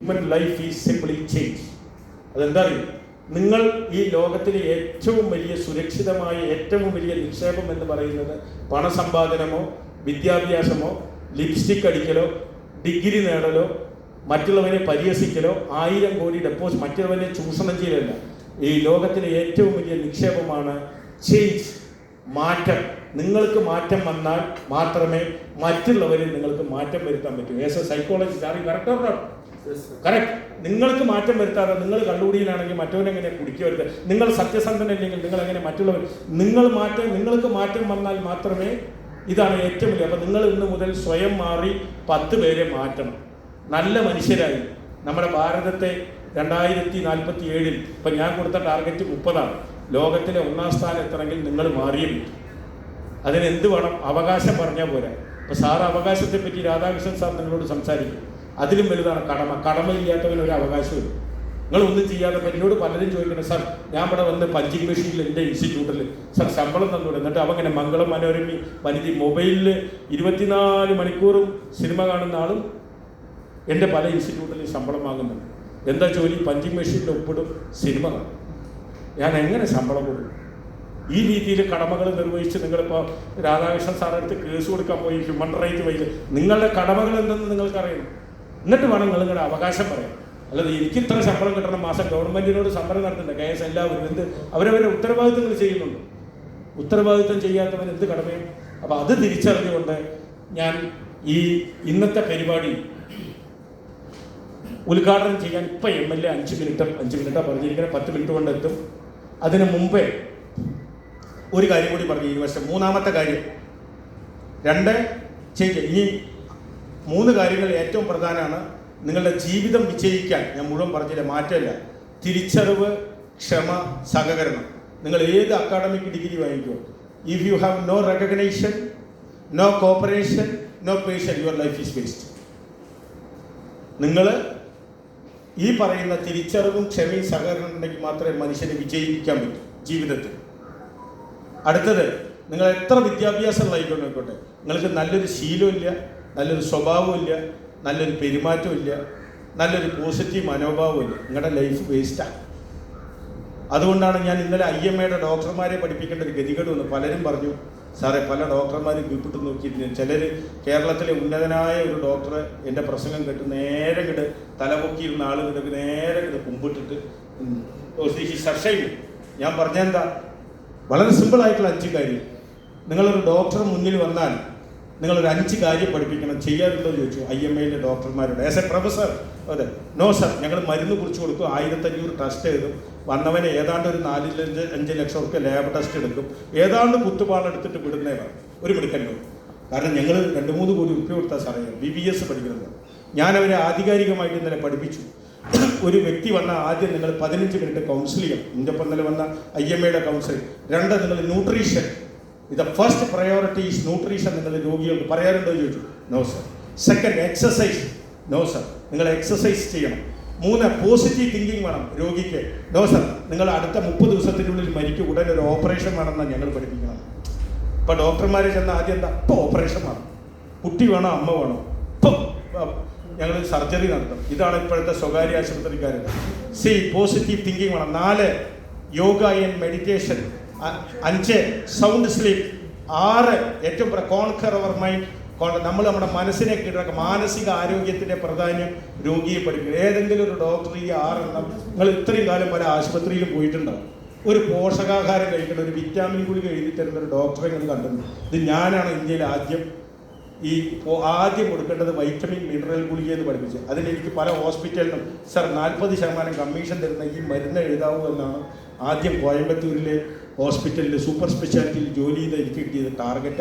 Human life is simply change. അതെന്താ അറിയും, നിങ്ങൾ ഈ ലോകത്തിലെ ഏറ്റവും വലിയ സുരക്ഷിതമായ ഏറ്റവും വലിയ നിക്ഷേപം എന്ന് പറയുന്നത് പണസമ്പാദനമോ വിദ്യാഭ്യാസമോ ലിപ്സ്റ്റിക് അടിക്കലോ ഡിഗ്രി നേടലോ മറ്റുള്ളവരെ പരിഹസിക്കലോ 1000 കോടി ഡെപ്പോസിറ്റ് മറ്റുള്ളവരെ ചൂഷണം ചെയ്യലല്ല. ഈ ലോകത്തിലെ ഏറ്റവും വലിയ നിക്ഷേപമാണ് ചേഞ്ച്, മാറ്റം. നിങ്ങൾക്ക് മാറ്റം വന്നാൽ മാത്രമേ മറ്റുള്ളവരിൽ നിങ്ങൾക്ക് മാറ്റം വരുത്താൻ പറ്റൂ. As a psychologist are you correct or not? Correct. നിങ്ങൾക്ക് മാറ്റം വരുത്താതെ നിങ്ങൾ കള്ളുകൂടിയിലാണെങ്കിൽ മറ്റവനെങ്ങനെ കുടിക്കരുത്, നിങ്ങൾ സത്യസന്ധനല്ലെങ്കിൽ നിങ്ങൾ എങ്ങനെ മറ്റുള്ളവർ നിങ്ങൾക്ക് മാറ്റം വന്നാൽ മാത്രമേ ഇതാണ് ഏറ്റവും വലിയ. അപ്പം നിങ്ങൾ ഇന്ന് മുതൽ സ്വയം മാറി 10 പേരെ മാറ്റണം, നല്ല മനുഷ്യരായി. നമ്മുടെ ഭാരതത്തെ 2047 ഇപ്പം ഞാൻ കൊടുത്ത ടാർഗറ്റ് 30ആണ്. ലോകത്തിലെ 1ാം സ്ഥാനം എത്തണമെങ്കിൽ നിങ്ങൾ മാറിയേ പറ്റും. അതിനെന്ത് വേണം? അവകാശം പറഞ്ഞാൽ പോരാ. ഇപ്പം സാറ് അവകാശത്തെ പറ്റി രാധാകൃഷ്ണൻ സാർ നിങ്ങളോട് സംസാരിക്കും. അതിലും വലുതാണ് കടമ. കടമയില്ലാത്തവന് ഒരു അവകാശമില്ല. നിങ്ങളൊന്നും ചെയ്യാതെ എന്നോട് പലരും ചോദിക്കണം, സാർ ഞാൻ ഇവിടെ വന്ന് പഞ്ചിങ് മെഷീനിൽ എൻ്റെ ഇൻസ്റ്റിറ്റ്യൂട്ടിൽ സാർ ശമ്പളം തന്നൂടെ. എന്നിട്ട് അവങ്ങനെ മംഗളം മനോരമി വനിതി മൊബൈലിൽ 24 മണിക്കൂറും സിനിമ കാണുന്ന ആളും എൻ്റെ പല ഇൻസ്റ്റിറ്റ്യൂട്ടിൽ ശമ്പളം വാങ്ങുന്നുണ്ട്. എന്താ ജോലി? പഞ്ചിങ് മെഷീനിൽ ഒപ്പിടും, സിനിമ കാണും. ഞാൻ എങ്ങനെ ശമ്പളം കൊടുക്കും? ഈ രീതിയിൽ കടമകൾ നിർവഹിച്ച് നിങ്ങളിപ്പോൾ രാധാകൃഷ്ണൻ സാറെടുത്ത് കേസ് കൊടുക്കാൻ പോയി ഹ്യൂമൻ റൈറ്റ് വൈകി. നിങ്ങളുടെ കടമകൾ എന്തെന്ന് നിങ്ങൾക്കറിയണം. എന്നിട്ട് വേണം നിങ്ങളുടെ അവകാശം പറയാം. അല്ലാതെ എനിക്ക് ഇത്ര ശമ്പളം കിട്ടണം മാസം ഗവൺമെൻറ്റിനോട് സമരം നടത്തുന്നുണ്ട്. കേസ് എല്ലാവരും അവരവരുടെ ഉത്തരവാദിത്തങ്ങൾ ചെയ്യുന്നുണ്ട്. ഉത്തരവാദിത്തം ചെയ്യാത്തവൻ എന്ത് കടമയും. അപ്പോൾ അത് തിരിച്ചറിഞ്ഞുകൊണ്ട് ഞാൻ ഈ ഇന്നത്തെ പരിപാടി ഉദ്ഘാടനം ചെയ്യാൻ ഇപ്പം MLA 5 മിനിറ്റാണ് പറഞ്ഞിരിക്കുന്നത്. 10 മിനിറ്റ് കൊണ്ട് എത്തും. അതിന് മുമ്പേ ഒരു കാര്യം കൂടി പറഞ്ഞു. ഈ വർഷം 3ാമത്തെ കാര്യം 2 ചേഞ്ച്. ഇനി 3 കാര്യങ്ങൾ ഏറ്റവും പ്രധാനമാണ് നിങ്ങളുടെ ജീവിതം വിജയിക്കാൻ. ഞാൻ മുഴുവൻ പറഞ്ഞില്ല, മാറ്റമില്ല. തിരിച്ചറിവ്, ക്ഷമ, സഹകരണം. നിങ്ങൾ ഏത് അക്കാഡമിക് ഡിഗ്രി വാങ്ങിക്കോ, if you have no recognition, no cooperation, no patience, your life is waste. നിങ്ങൾ ഈ പറയുന്ന തിരിച്ചറിവും ക്ഷമയും സഹകരണം ഉണ്ടെങ്കിൽ മാത്രമേ മനുഷ്യനെ വിജയിപ്പിക്കാൻ പറ്റൂ ജീവിതത്തിൽ. അടുത്തത്, നിങ്ങൾ എത്ര വിദ്യാഭ്യാസമുള്ളതായിക്കോട്ടെ, നിങ്ങൾക്ക് നല്ലൊരു ശീലമില്ല, നല്ലൊരു സ്വഭാവമില്ല, നല്ലൊരു പെരുമാറ്റമില്ല, നല്ലൊരു പോസിറ്റീവ് മനോഭാവമില്ല, നിങ്ങളുടെ ലൈഫ് വേസ്റ്റാണ്. അതുകൊണ്ടാണ് ഞാൻ ഇന്നലെ IMAയുടെ ഡോക്ടർമാരെ പഠിപ്പിക്കേണ്ട ഒരു ഗതികേട് വന്നു. പലരും പറഞ്ഞു, സാറേ പല ഡോക്ടർമാരും ഗ്രിപ്പിട്ട് നോക്കിയിരുന്നു. ചിലർ കേരളത്തിലെ ഉന്നതനായ ഒരു ഡോക്ടറെ എൻ്റെ പ്രസംഗം കേട്ട് നേരെ ഇങ്ങോട്ട് തലപൊക്കിയിരുന്ന ആളുകൾക്ക് നേരെ ഇങ്ങോട്ട് കുമ്പിട്ടിട്ട് ഷർഷയും. ഞാൻ പറഞ്ഞെന്താ, വളരെ സിമ്പിളായിട്ടുള്ള 5 കാര്യം. നിങ്ങളൊരു ഡോക്ടർ മുന്നിൽ വന്നാൽ നിങ്ങളൊരു 5 കാര്യം പഠിപ്പിക്കണം. ചെയ്യാറുണ്ടോ ചോദിച്ചു IMAയിലെ ഡോക്ടർമാരോട്. ആസ് എ പ്രൊഫസർ അതെ, നോ സർ, ഞങ്ങൾ മരുന്ന് കുറിച്ച് കൊടുക്കും, 1500 ടെസ്റ്റ് എഴുതും, വന്നവനെ ഏതാണ്ട് ഒരു 4-5 ലക്ഷം റുപ്യ ലാബ് ടെസ്റ്റ് എടുക്കും, ഏതാണ്ട് കുത്തുപാളെടുത്തിട്ട് വിടുന്നതാണ് ഒരു മിടുക്കല്ലോ. കാരണം ഞങ്ങൾ 2-3 കോടി റുപ്യ കൊടുത്താൽ സാറേ BBS പഠിക്കുന്നത്. ഞാനവരെ ആധികാരികമായിട്ട് ഇന്നലെ പഠിപ്പിച്ചു. ഒരു വ്യക്തി വന്ന ആദ്യം നിങ്ങൾ 15 മിനിറ്റ് കൗൺസിൽ ചെയ്യണം. ഇന്നിപ്പോൾ ഇന്നലെ വന്ന IMAയുടെ കൗൺസിലിംഗ്. 2, നിങ്ങൾ ന്യൂട്രീഷൻ. ഇത് ഫസ്റ്റ് പ്രയോറിറ്റി ഈസ് ന്യൂട്രീഷൻ. നിങ്ങൾ രോഗികൾക്ക് പറയാറുണ്ടോ ചോദിച്ചു. No sir. Second, exercise. No sir, നിങ്ങൾ എക്സസൈസ് ചെയ്യണം. 3, പോസിറ്റീവ് തിങ്കിങ് വേണം രോഗിക്ക്. നോ സർ, നിങ്ങൾ അടുത്ത 30 ദിവസത്തിനുള്ളിൽ മരിക്കും, ഉടനെ ഒരു ഓപ്പറേഷൻ വേണമെന്നാണ് ഞങ്ങൾ പഠിപ്പിക്കണം. ഇപ്പോൾ ഡോക്ടർമാരെ ചെന്ന ആദ്യം എന്താ, ഇപ്പോൾ ഓപ്പറേഷൻ വേണം, കുട്ടി വേണോ അമ്മ വേണോ, ഇപ്പം ഞങ്ങൾ സർജറി നടത്തും. ഇതാണ് ഇപ്പോഴത്തെ സ്വകാര്യ ആശുപത്രിക്കാരുടെ. പോസിറ്റീവ് തിങ്കിങ് വേണം. 4, yoga and meditation. 5, sound sleep. 6, ഏറ്റവും കോൺകർ അവർ മൈൻഡ്. നമ്മൾ നമ്മുടെ മനസ്സിനെ കീഴടക്കുക. മാനസിക ആരോഗ്യത്തിൻ്റെ പ്രാധാന്യം രോഗിയെ പഠിക്കുക. ഏതെങ്കിലും ഒരു ഡോക്ടർ ഈ 6 നിങ്ങൾ ഇത്രയും കാലം പല ആശുപത്രിയിലും പോയിട്ടുണ്ടാവും. ഒരു പോഷകാഹാരം കഴിക്കുന്ന, ഒരു വിറ്റാമിൻ ഗുളിക എഴുതി തരുന്ന ഒരു ഡോക്ടറെ നിങ്ങൾ കണ്ടിട്ടുണ്ട്. ഇത് ഞാനാണ് ഇന്ത്യയിൽ ആദ്യം കൊടുക്കേണ്ടത് വൈറ്റമിൻ മിനറൽ ഗുളിക എന്ന് പഠിപ്പിച്ചു. അതിനെനിക്ക് പല ഹോസ്പിറ്റലിനും സർ 40% കമ്മീഷൻ തരുന്ന ഈ മരുന്ന് എഴുതാവൂ എന്നാണ് ആദ്യം കോയമ്പത്തൂരിലെ ഹോസ്പിറ്റലിൽ സൂപ്പർ സ്പെഷ്യാലിറ്റിയിൽ ജോലി ചെയ്ത് എനിക്ക് കിട്ടിയത് ടാർഗറ്റ്.